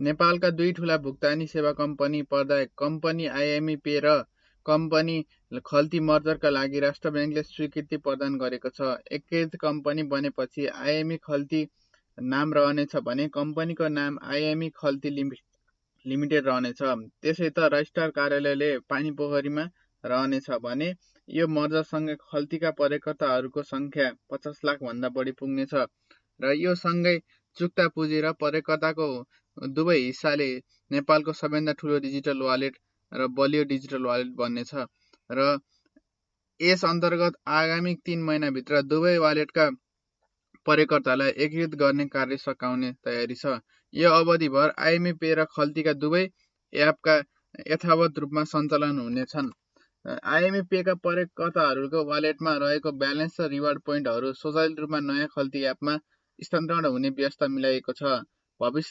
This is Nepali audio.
नेपालका दुई ठूला भुक्तानी सेवा कम्पनी प्रदायक कम्पनी आइएमई पे र कम्पनी खल्ती मर्जरका लागि राष्ट्र ब्याङ्कले स्वीकृति प्रदान गरेको छ। एकै कम्पनी बनेपछि आइएमई खल्ती नाम रहनेछ भने कम्पनीको नाम आइएमई खल्ती लिमिटेड रहनेछ। त्यसै त रजिस्ट्रार कार्यालयले पानीपोखरीमा रहनेछ भने यो मर्जरसँगै खल्तीका प्रयोगकर्ताहरूको सङ्ख्या 50 लाख भन्दा बढी पुग्नेछ र यो सँगै चुक्ता पुँजी र प्रयोगकर्ताको दुवै हिस्साले नेपालको सबैभन्दा ठूलो डिजिटल वालेट र बलियो डिजिटल वालेट बन्नेछ र यस अन्तर्गत आगामी 3 महिनाभित्र दुवै वालेटका प्रयोगकर्तालाई एकीकृत गर्ने कार्य सकाउने तयारी छ। यो अवधिभर आइएमई पे र खल्तीका दुवै एपका यथावत रूपमा सञ्चालन हुनेछन्। आइएमई पेका प्रयोगकर्ताहरूको वालेटमा रहेको ब्यालेन्स र रिवार्ड पोइन्टहरू स्वचालित रूपमा नयाँ खल्ती एपमा स्थानान्तरण हुने व्यवस्था मिलाइएको छ। भविष्य